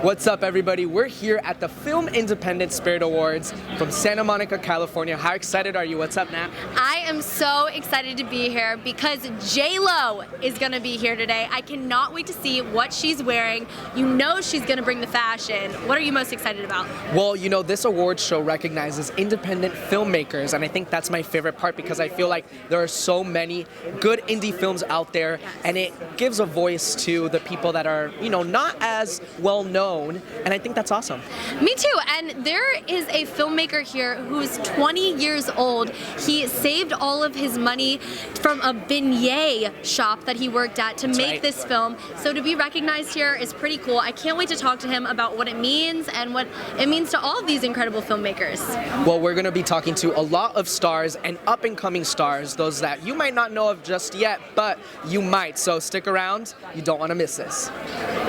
What's up, everybody? We're here at the Film Independent Spirit Awards from Santa Monica, California. How excited are you? What's up, Nat? I am so excited to be here because J-Lo is going to be here today. I cannot wait to see what she's wearing. You know she's going to bring the fashion. What are you most excited about? Well, you know, this award show recognizes independent filmmakers, and I think that's my favorite part because I feel like there are so many good indie films out there, and it gives a voice to the people that are, you know, not as well known, and I think that's awesome. Me too, and there is a filmmaker here who's 20 years old. He saved all of his money from a beignet shop that he worked at to make this film. So to be recognized here is pretty cool. I can't wait to talk to him about what it means and what it means to all of these incredible filmmakers. Well, we're going to be talking to a lot of stars and up-and-coming stars, those that you might not know of just yet, but you might. So stick around. You don't want to miss this.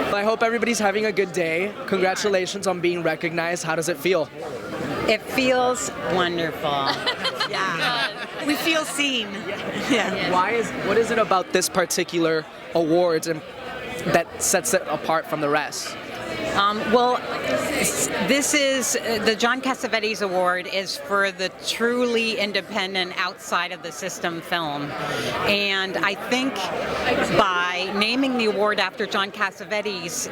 I hope everybody's having a good day. Congratulations on being recognized. How does it feel? It feels wonderful. Yeah. We feel seen. Yeah. What is it about this particular awards and that sets it apart from the rest? Well, this is the John Cassavetes Award is for the truly independent, outside of the system film, and I think by naming the award after John Cassavetes,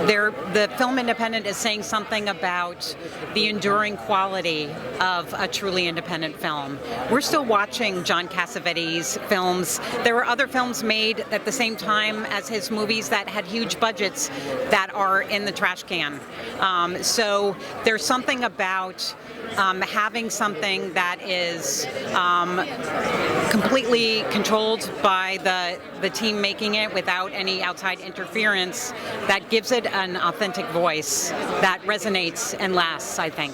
the Film Independent is saying something about the enduring quality of a truly independent film. We're still watching John Cassavetes films. There were other films made at the same time as his movies that had huge budgets that are in the trash can. So there's something about having something that is completely controlled by the team making it without any outside interference that gives it an authentic voice that resonates and lasts, I think.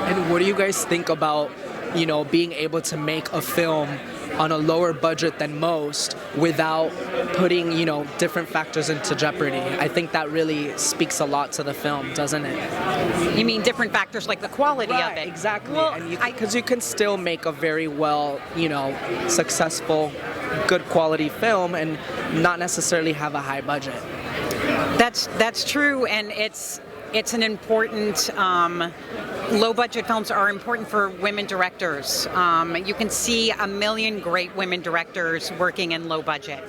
And what do you guys think about, you know, being able to make a film on a lower budget than most without putting, you know, different factors into jeopardy? I think that really speaks a lot to the film, doesn't it? You mean different factors like the quality of it? Exactly. Well, and because you can still make a very well, you know, successful, good quality film and not necessarily have a high budget. That's true, and it's an important. Low-budget films are important for women directors. You can see a million great women directors working in low budget.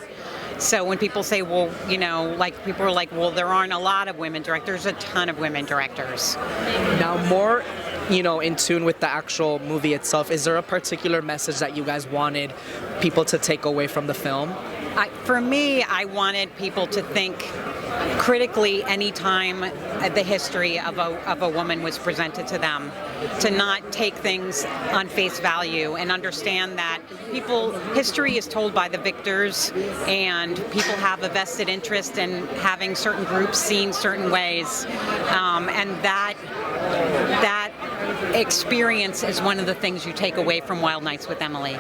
So when people say, well, you know, like people are like, well, there aren't a lot of women directors. There's a ton of women directors. Now, more, you know, in tune with the actual movie itself, is there a particular message that you guys wanted people to take away from the film? For me, I wanted people to think critically anytime the history of a woman was presented to them, to not take things on face value and understand that history is told by the victors, and people have a vested interest in having certain groups seen certain ways, and that experience is one of the things you take away from Wild Nights with Emily.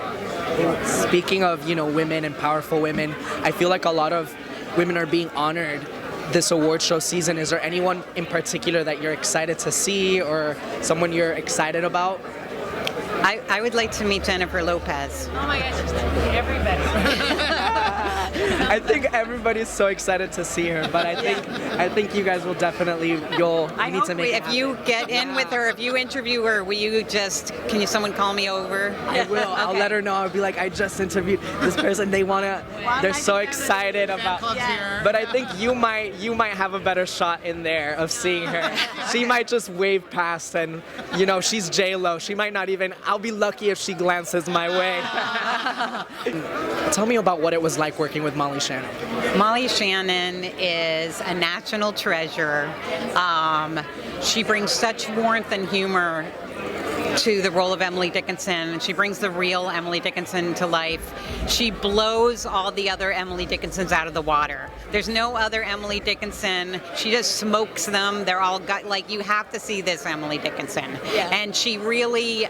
Speaking of, you know, women and powerful women, I feel like a lot of women are being honored this award show season. Is there anyone in particular that you're excited to see or someone you're excited about? I would like to meet Jennifer Lopez. Oh my gosh, everybody. I think everybody's so excited to see her, but I think you guys will definitely need to make it if you get in with her, if you interview her, can someone call me over? I will. Okay. I'll let her know. I'll be like, I just interviewed this person. They're so excited about. Yeah. But I think you might have a better shot in there of seeing her. She might just wave past, and you know, she's J-Lo. She might not even. I'll be lucky if she glances my way. Tell me about what it was like working with Molly Shannon. Molly Shannon is a national treasure. She brings such warmth and humor to the role of Emily Dickinson. She brings the real Emily Dickinson to life. She blows all the other Emily Dickinsons out of the water. There's no other Emily Dickinson. She just smokes them. They're all got, like, you have to see this Emily Dickinson. Yeah. And she really,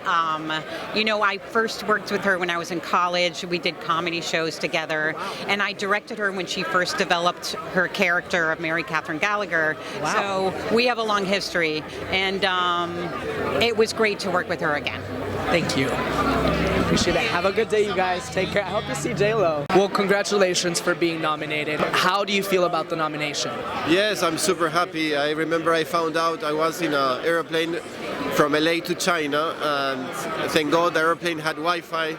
you know, I first worked with her when I was in college. We did comedy shows together. Wow. And I directed her when she first developed her character of Mary Catherine Gallagher. Wow. So we have a long history. And it was great to work with her again. Thank you. Appreciate it. Have a good day, you guys. Take care. I hope to see J-Lo. Well, congratulations for being nominated. How do you feel about the nomination? Yes, I'm super happy. I remember I found out I was in an airplane from LA to China, and thank God the airplane had Wi-Fi,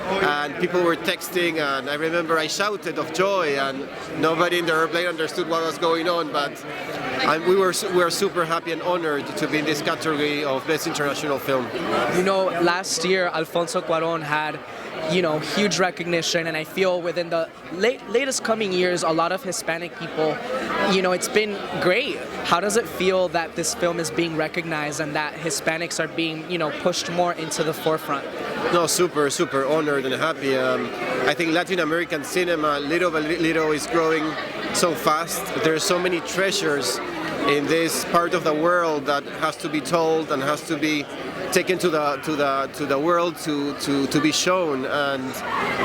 and people were texting, and I remember I shouted of joy, and nobody in the airplane understood what was going on, but we were super happy and honored to be in this category of Best International Film. You know, last year Alfonso Cuarón had, huge recognition, and I feel within the latest coming years, a lot of Hispanic people, it's been great. How does it feel that this film is being recognized and that Hispanics are being, pushed more into the forefront? No, super honored and happy. I think Latin American cinema, little by little, is growing so fast. There are so many treasures in this part of the world that has to be told and has to be taken to the world to be shown. And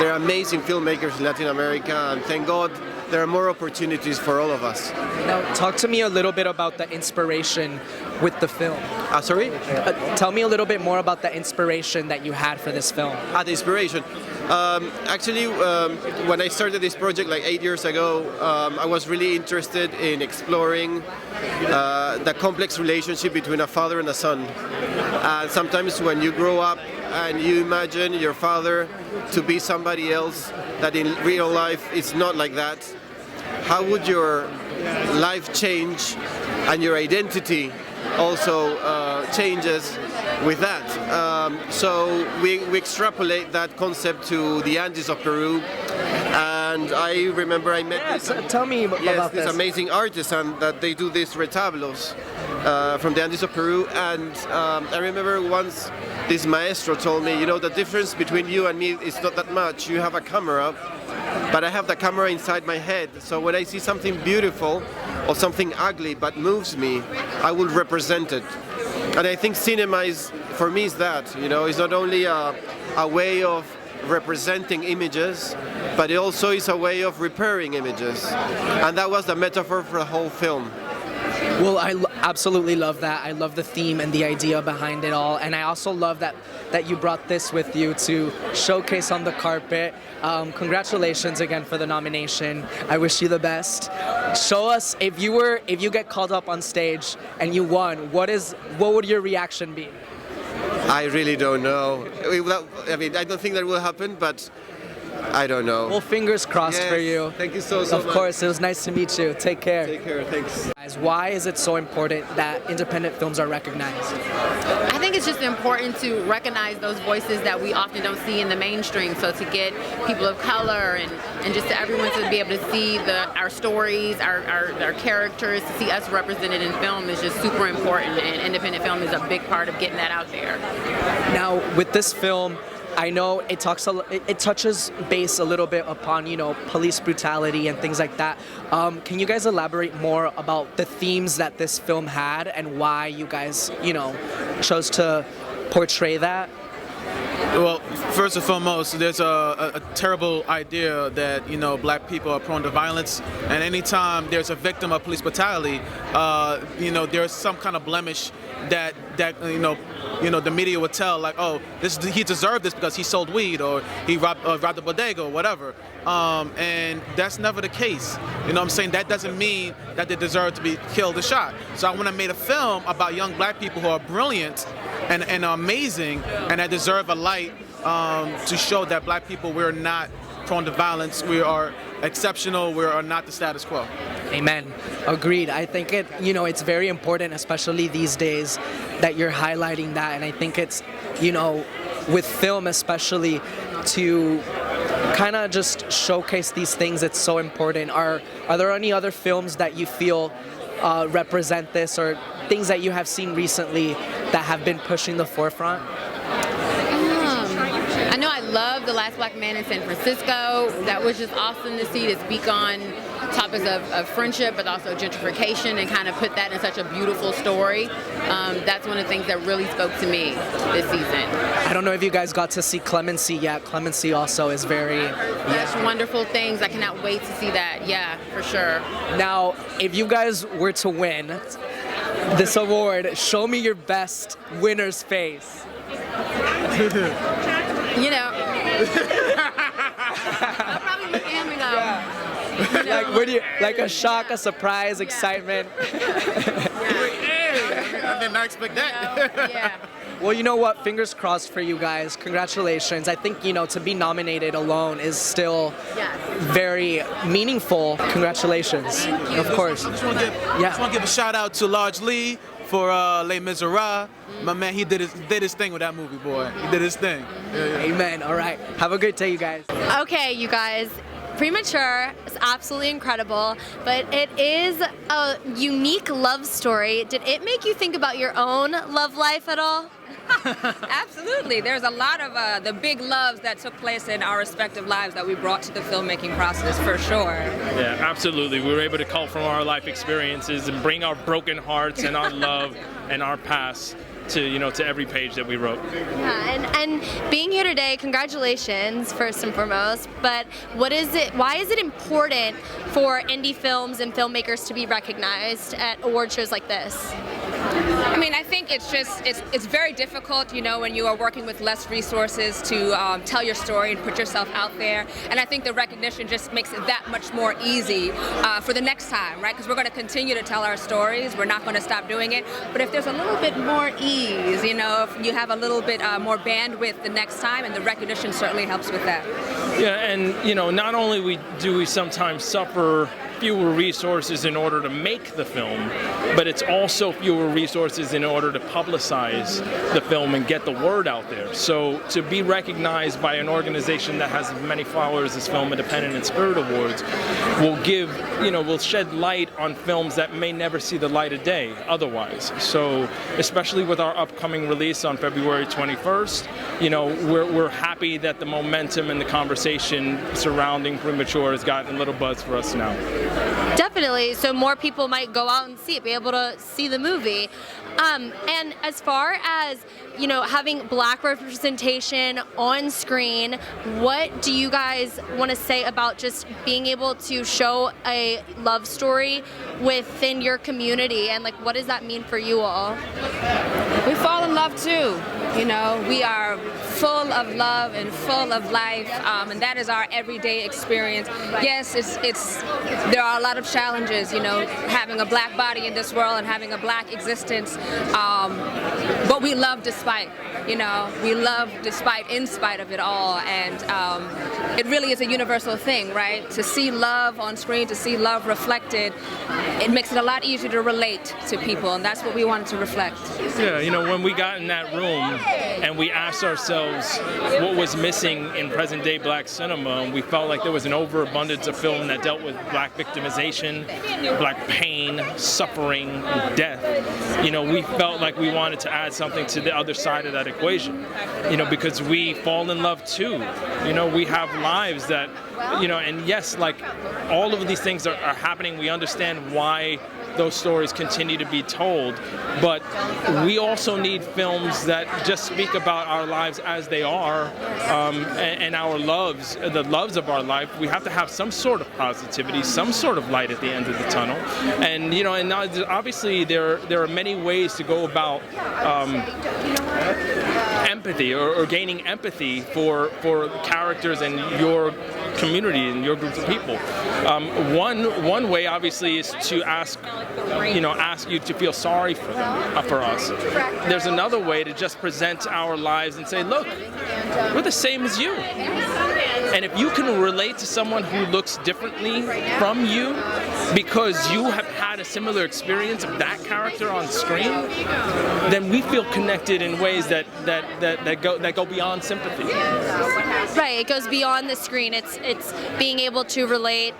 there are amazing filmmakers in Latin America, and thank God there are more opportunities for all of us. Now, talk to me a little bit about the inspiration with the film. Sorry? Tell me a little bit more about the inspiration that you had for this film. The inspiration. Actually, when I started this project like 8 years ago, I was really interested in exploring the complex relationship between a father and a son. And sometimes when you grow up and you imagine your father to be somebody else that in real life is not like that, how would your life change and your identity also changes with that? So we extrapolate that concept to the Andes of Peru, and I remember I met tell me about this this amazing artisan that they do these retablos from the Andes of Peru, and I remember once this maestro told me, the difference between you and me is not that much. You have a camera, but I have the camera inside my head. So when I see something beautiful or something ugly but moves me, I will represent it. And I think cinema for me is that, it's not only a way of representing images, but it also is a way of repairing images. And that was the metaphor for the whole film. Well, I absolutely love that. I love the theme and the idea behind it all. And I also love that you brought this with you to showcase on the carpet. Congratulations again for the nomination. I wish you the best. Show us, if you get called up on stage and you won, what would your reaction be? I really don't know. I don't think that will happen, but I don't know. Well, fingers crossed for you. Thank you so much. Of course, it was nice to meet you. Take care. Take care, thanks. Guys, why is it so important that independent films are recognized? I think it's just important to recognize those voices that we often don't see in the mainstream. So to get people of color and just to everyone to be able to see our stories, our characters, to see us represented in film is just super important. And independent film is a big part of getting that out there. Now, with this film, I know it touches base a little bit upon, police brutality and things like that. Can you guys elaborate more about the themes that this film had and why you guys, chose to portray that? Well, first and foremost, there's a terrible idea that black people are prone to violence, and anytime there's a victim of police brutality, there's some kind of blemish that the media would tell, like, oh, he deserved this because he sold weed or he robbed the bodega or whatever, and that's never the case. You know what I'm saying? That doesn't mean that they deserve to be killed or shot. So I want to make a film about young black people who are brilliant and amazing, and that deserve a light to show that black people, we're not prone to violence, we are exceptional, we are not the status quo. Amen. Agreed. I think it's very important, especially these days, that you're highlighting that, and I think it's, with film especially, to kind of just showcase these things. It's so important. Are there any other films that you feel represent this, or things that you have seen recently that have been pushing the forefront? I know I love The Last Black Man in San Francisco. That was just awesome to see, to speak on topics of friendship, but also gentrification, and kind of put that in such a beautiful story. That's one of the things that really spoke to me this season. I don't know if you guys got to see Clemency yet. Clemency also is very... Such wonderful things. I cannot wait to see that. Yeah, for sure. Now, if you guys were to win this award, show me your best winner's face. I'll probably look at him and go, you know, Like, would you like a shock, a surprise, excitement? I did not expect that. yeah. Well, you know what? Fingers crossed for you guys. Congratulations. I think, you know, to be nominated alone is still Yes. very meaningful. Congratulations. Of course. I just want to give a shout out to Large Lee for Les Miserables. My man, he did his thing with that movie, boy. He did his thing. Amen. All right. Have a great day, you guys. Okay, you guys. Premature is absolutely incredible, but it is a unique love story. Did it make you think about your own love life at all? Absolutely. There's a lot of the big loves that took place in our respective lives that we brought to the filmmaking process, for sure. Yeah, absolutely. We were able to call from our life experiences and bring our broken hearts and our love and our past to, you know, to every page that we wrote. Yeah, and being here today, congratulations first and foremost. But what is it? Why is it important for indie films and filmmakers to be recognized at award shows like this? I mean, I think it's very difficult, you know, when you are working with less resources to tell your story and put yourself out there. And I think the recognition just makes it that much more easy for the next time, right? Because we're going to continue to tell our stories. We're not going to stop doing it. But if there's a little bit more ease, you know, if you have a little bit more bandwidth the next time, and the recognition certainly helps with that. Yeah, and you know, not only do we sometimes suffer fewer resources in order to make the film, but it's also fewer resources in order to publicize the film and get the word out there. So to be recognized by an organization that has as many followers as Film Independent and Spirit Awards will shed light on films that may never see the light of day otherwise. So especially with our upcoming release on February 21st, you know, we're happy that the momentum and the conversation surrounding Premature has gotten a little buzz for us now. Definitely, so more people might go out and see it, be able to see the movie. And as far as, you know, having Black representation on screen, what do you guys want to say about just being able to show a love story within your community, and like, what does that mean for you all? We fall in love too. You know, we are full of love and full of life, and that is our everyday experience. Yes, there are a lot of challenges, you know, having a Black body in this world and having a Black existence, but we love despite, you know, we love despite, in spite of it all, and it really is a universal thing, right? To see love on screen, to see love reflected, it makes it a lot easier to relate to people, and that's what we wanted to reflect. Yeah, you know, when we got in that room and we asked ourselves what was missing in present-day Black cinema, and we felt like there was an overabundance of film that dealt with Black victimization, Black pain, suffering, death. You know, we felt like we wanted to add something to the other side of that equation, you know, because we fall in love too. You know, we have lives that, you know, and yes, like, all of these things are happening. We understand why those stories continue to be told, but we also need films that just speak about our lives as they are, and our loves, the loves of our life. We have to have some sort of positivity, some sort of light at the end of the tunnel, and you know, and obviously there are many ways to go about empathy or gaining empathy for characters and your community and your group of people. One way, obviously, is to ask you to feel sorry for them, for us. There's another way to just present our lives and say, look, we're the same as you. And if you can relate to someone who looks differently from you because you have had a similar experience of that character on screen, then we feel connected in ways that go beyond sympathy. Right, it goes beyond the screen. It's being able to relate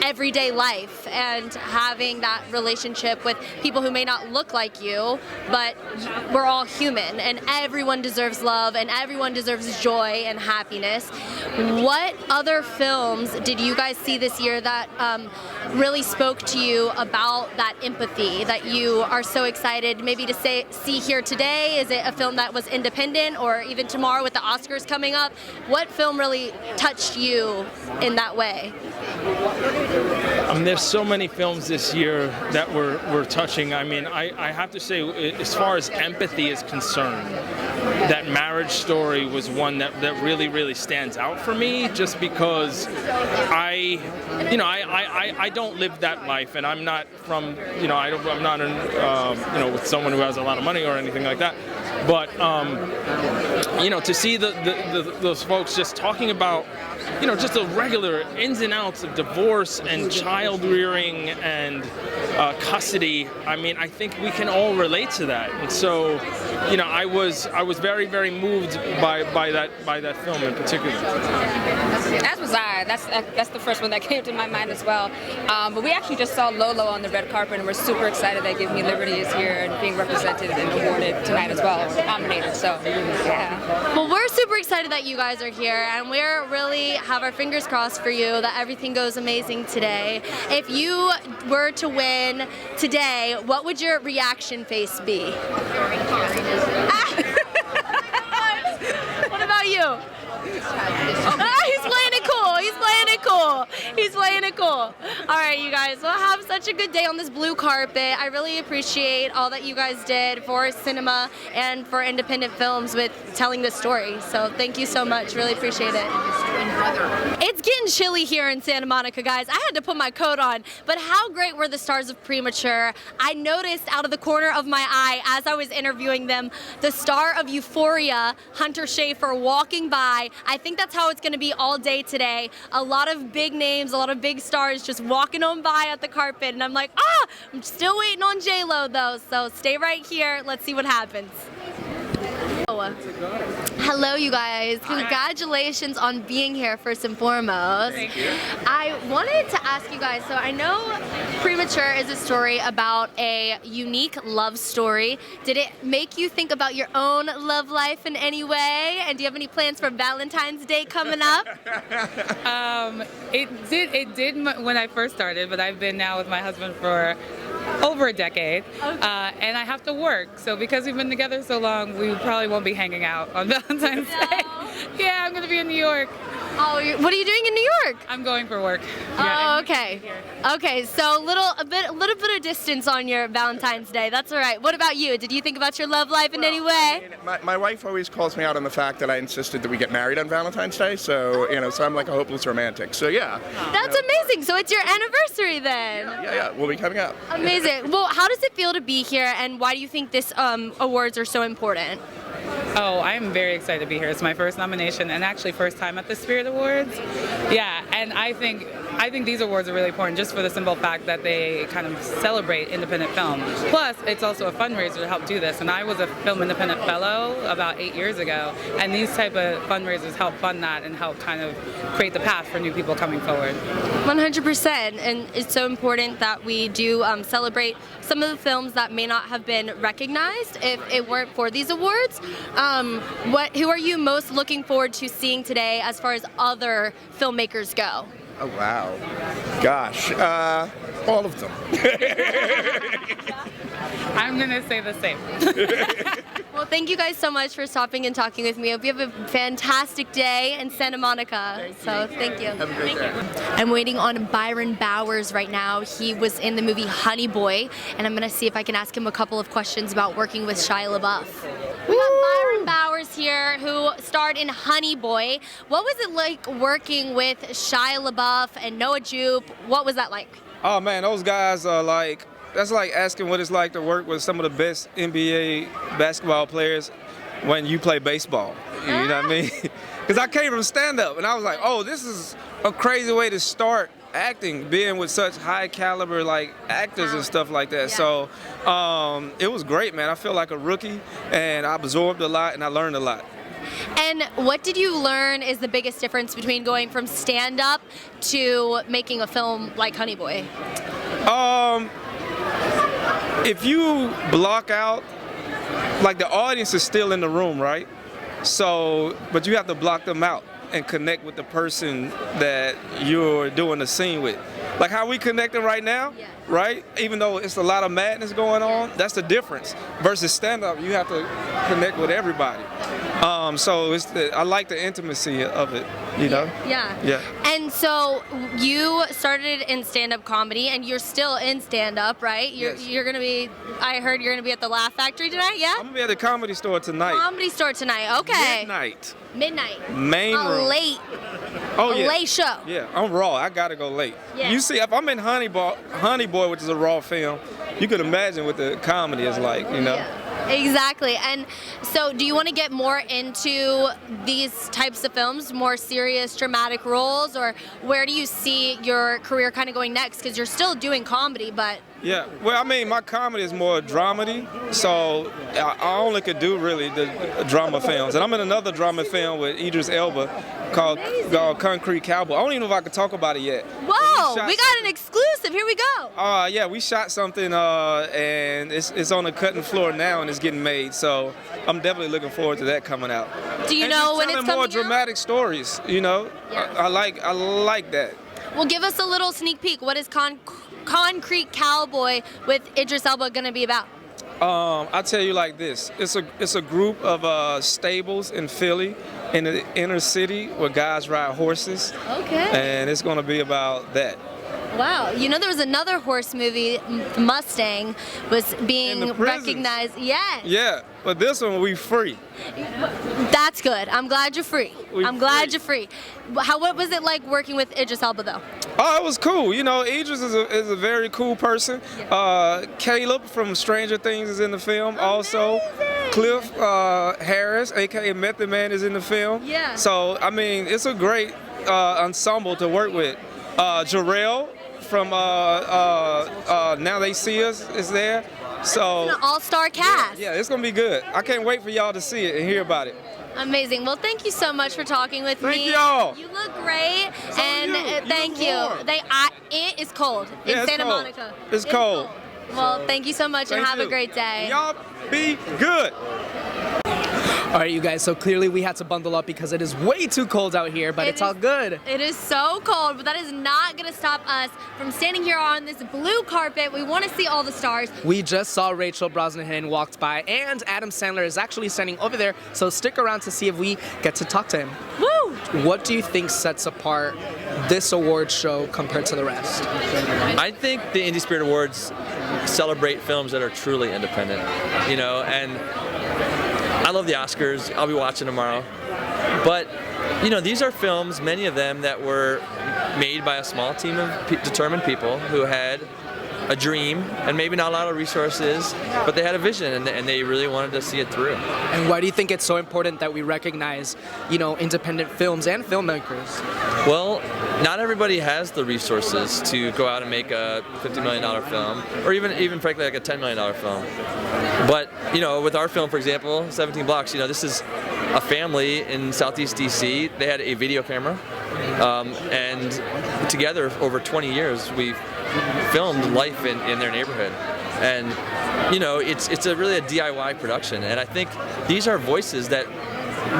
everyday life and having that relationship with people who may not look like you, but we're all human, and everyone deserves love and everyone deserves joy and happiness. What other films did you guys see this year that really spoke to you about that empathy that you are so excited maybe to see here today? Is it a film that was independent, or even tomorrow with the Oscars coming up? What film really touched you in that way? there's so many films this year that we're touching. I mean, I have to say, as far as empathy is concerned, that Marriage Story was one that really, really stands out for me, just because I don't live that life, and I'm not from, I'm not with someone who has a lot of money or anything like that. But to see those folks just talking about, just the regular ins and outs of divorce and child rearing and custody. I mean, I think we can all relate to that. And so, I was very, very moved by that film in particular. As was I. That's the first one that came to my mind as well. But we actually just saw Lolo on the red carpet, and we're super excited that Give Me Liberty is here and being represented and awarded tonight as well, or nominated. So, yeah. Well, we're super excited that you guys are here, and we're really have our fingers crossed for you that everything goes amazing today. If you were to win today, what would your reaction face be? What about you? He's playing it cool. He's playing it cool. He's playing it cool. All right, you guys. Well, have such a good day on this blue carpet. I really appreciate all that you guys did for cinema and for independent films with telling this story. So thank you so much. Really appreciate it. It's getting chilly here in Santa Monica, guys. I had to put my coat on. But how great were the stars of Premature? I noticed out of the corner of my eye as I was interviewing them, the star of Euphoria, Hunter Schafer, walking by. I think that's how it's going to be all day today. A lot of big names, a lot of big stars just walking on by at the carpet. And I'm like, I'm still waiting on J-Lo though. So stay right here. Let's see what happens. Hello, you guys. Congratulations on being here, first and foremost. Thank you. I wanted to ask you guys, so I know Premature is a story about a unique love story. Did it make you think about your own love life in any way? And do you have any plans for Valentine's Day coming up? It did when I first started, but I've been now with my husband for over a decade, and I have to work. So because we've been together so long, we probably won't be hanging out on Valentine's Day. Yeah, I'm gonna be in New York. Oh, what are you doing in New York? I'm going for work. Oh, okay. Okay, so a little bit of distance on your Valentine's Day. That's all right. What about you? Did you think about your love life in any way? My wife always calls me out on the fact that I insisted that we get married on Valentine's Day. So so I'm like a hopeless romantic. So yeah. That's amazing. So it's your anniversary then. Yeah. We'll be coming up. Amazing. Well, how does it feel to be here, and why do you think this awards are so important? Oh, I'm very excited to be here. It's my first nomination and actually first time at the Spirit Awards. Yeah, and I think these awards are really important just for the simple fact that they kind of celebrate independent film. Plus, it's also a fundraiser to help do this. And I was a Film Independent Fellow about 8 years ago, and these type of fundraisers help fund that and help kind of create the path for new people coming forward. 100%, and it's so important that we do celebrate some of the films that may not have been recognized if it weren't for these awards. Who are you most looking forward to seeing today as far as other filmmakers go? Oh wow, gosh, all of them. I'm gonna say the same. Well, thank you guys so much for stopping and talking with me. I hope you have a fantastic day in Santa Monica. Thank you. Have a great day. I'm waiting on Byron Bowers right now. He was in the movie Honey Boy, and I'm gonna see if I can ask him a couple of questions about working with Shia LaBeouf. We got Byron Bowers here, who starred in Honey Boy. What was it like working with Shia LaBeouf and Noah Jupe? What was that like? Oh man, those guys are like, that's like asking what it's like to work with some of the best NBA basketball players when you play baseball. You know what I mean? Because I came from stand-up and I was like, oh, this is a crazy way to start acting, being with such high caliber like actors and stuff like that. So it was great, man. I feel like a rookie, and I absorbed a lot and I learned a lot. And what did you learn is the biggest difference between going from stand-up to making a film like Honey Boy? If you block out, like the audience is still in the room, right? So, but you have to block them out and connect with the person that you're doing the scene with. Like how we connecting right now, right? Even though it's a lot of madness going on, that's the difference. Versus stand-up, you have to connect with everybody. So I like the intimacy of it, you know? Yeah. Yeah. And so you started in stand-up comedy, and you're still in stand-up, right? Yes. You're gonna be. I heard you're gonna be at the Laugh Factory tonight. Yeah. I'm gonna be at the Comedy Store tonight. Comedy Store tonight. Okay. Midnight. Midnight. Main room. Late. Oh, a yeah. late show. Yeah, I'm raw. I gotta go late. Yeah. You see, if I'm in Honey Boy, which is a raw film, you can imagine what the comedy is like, you know? Yeah. Exactly. And so do you want to get more into these types of films, more serious, dramatic roles, or where do you see your career kind of going next? Because you're still doing comedy, but... Yeah, well, I mean, my comedy is more dramedy, so I only could do really the drama films. And I'm in another drama film with Idris Elba called Concrete Cowboy. I don't even know if I can talk about it yet. Whoa, we got an exclusive. Here we go. Yeah, we shot something and it's on the cutting floor now and it's getting made. So I'm definitely looking forward to that coming out. Do you know when it's coming more out? dramatic stories, you know? Yeah. I like that. Well, give us a little sneak peek. What is Concrete Cowboy with Idris Elba going to be about? I'll tell you like this. It's a group of stables in Philly, in the inner city, where guys ride horses. Okay. And it's going to be about that. Wow. You know, there was another horse movie, Mustang, was being recognized. Yes. Yeah, but this one we free. That's good. I'm glad you're free. I'm glad you're free. What was it like working with Idris Elba, though? Oh, it was cool. You know, Idris is a very cool person. Caleb from Stranger Things is in the film. Also, Cliff Harris, a.k.a. Method Man, is in the film. Yeah. So, I mean, it's a great ensemble to work with. Jarrell from Now They See Us is there. So it's an all-star cast. Yeah, it's gonna be good. I can't wait for y'all to see it and hear about it. Amazing. Well, thank you so much for talking with me. Thank y'all. You look great, and thank you. It is cold Yeah, in Santa cold. Monica. It's cold. Well, thank you so much, and Thank have you. a great day. Y'all be good. All right, you guys, so clearly we had to bundle up because it is way too cold out here, but it's all good. It is so cold, but that is not going to stop us from standing here on this blue carpet. We want to see all the stars. We just saw Rachel Brosnahan walked by, and Adam Sandler is actually standing over there, so stick around to see if we get to talk to him. Woo! What do you think sets apart this award show compared to the rest? I think the Indie Spirit Awards celebrate films that are truly independent, you know, and I love the Oscars. I'll be watching tomorrow. But, you know, these are films, many of them, that were made by a small team of determined people who had a dream and maybe not a lot of resources, but they had a vision and they really wanted to see it through. And why do you think it's so important that we recognize, you know, independent films and filmmakers? Well, not everybody has the resources to go out and make a $50 million film, or even frankly like a $10 million film. But, you know, with our film, for example, 17 Blocks, you know, this is a family in Southeast DC. They had a video camera, and together over 20 years, we've filmed life in their neighborhood. And, you know, it's really a DIY production. And I think these are voices that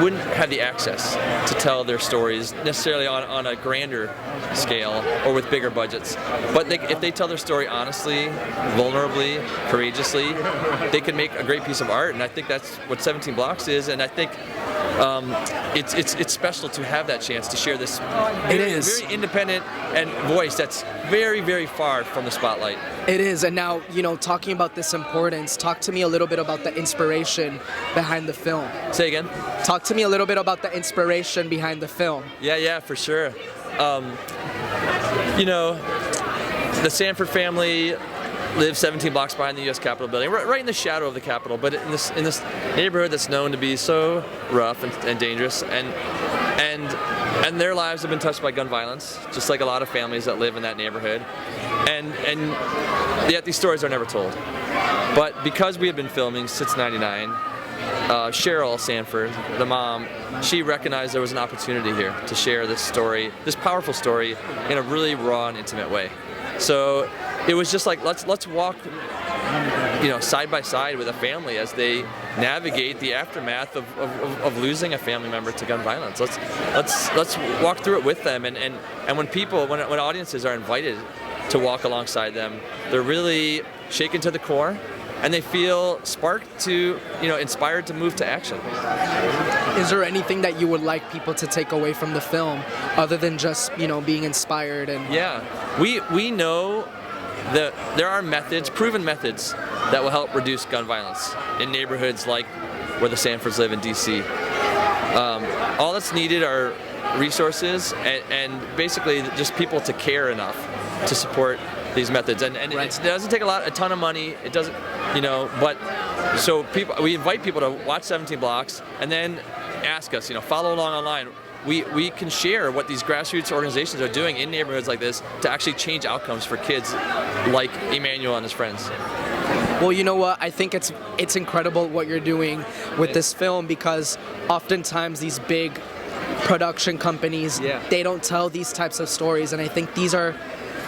wouldn't have the access to tell their stories necessarily on a grander scale or with bigger budgets. But if they tell their story honestly, vulnerably, courageously, they can make a great piece of art. And I think that's what 17 Blocks is. And I think it's special to have that chance to share this very independent and voice that's very, very far from the spotlight. It is, and now, you know, talking about this importance, talk to me a little bit about the inspiration behind the film. Say again? Talk to me a little bit about the inspiration behind the film. Yeah, for sure. You know, the Sanford family lives 17 blocks behind the U.S. Capitol building, right in the shadow of the Capitol, but in this neighborhood that's known to be so rough and dangerous, and their lives have been touched by gun violence, just like a lot of families that live in that neighborhood, and yet these stories are never told. But because we have been filming since '99, Cheryl Sanford, the mom, she recognized there was an opportunity here to share this story, this powerful story, in a really raw and intimate way. So it was just like, let's walk, you know, side by side with a family as they navigate the aftermath of losing a family member to gun violence. Let's walk through it with them, and when audiences are invited to walk alongside them, they're really shaken to the core, and they feel sparked to, you know, inspired to move to action. Is there anything that you would like people to take away from the film other than just, you know, being inspired? And Yeah, we know that there are methods, proven methods, that will help reduce gun violence in neighborhoods like where the Sanfords live in DC. All that's needed are resources and basically just people to care enough to support these methods. And it doesn't take a ton of money. It doesn't, you know, but so we invite people to watch 17 Blocks and then ask us, you know, follow along online. We can share what these grassroots organizations are doing in neighborhoods like this to actually change outcomes for kids like Emmanuel and his friends. Well, you know what? I think it's incredible what you're doing with this film, because oftentimes these big production companies, they don't tell these types of stories, and I think these are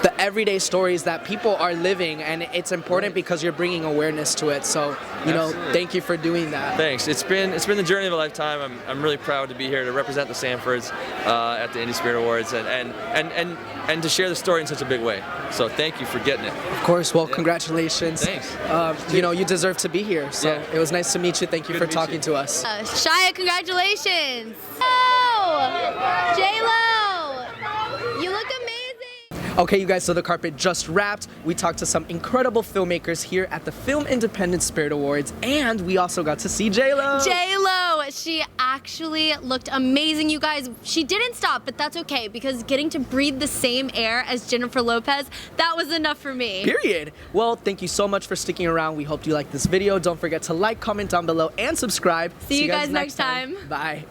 the everyday stories that people are living, and it's important because you're bringing awareness to it. So, you know, thank you for doing that. Thanks. It's been the journey of a lifetime. I'm really proud to be here to represent the Sanfords at the Indie Spirit Awards and to share the story in such a big way. So thank you for getting it. Of course. Well, congratulations. Thanks. You know, you deserve to be here. So it was nice to meet you. Thank you for talking to us. Shia, congratulations. Oh, J-Lo, you look amazing. Okay, you guys, so the carpet just wrapped. We talked to some incredible filmmakers here at the Film Independent Spirit Awards, and we also got to see J-Lo. J-Lo, she actually looked amazing, you guys. She didn't stop, but that's okay, because getting to breathe the same air as Jennifer Lopez, that was enough for me. Period. Well, thank you so much for sticking around. We hope you liked this video. Don't forget to like, comment down below, and subscribe. See you guys next time. Bye.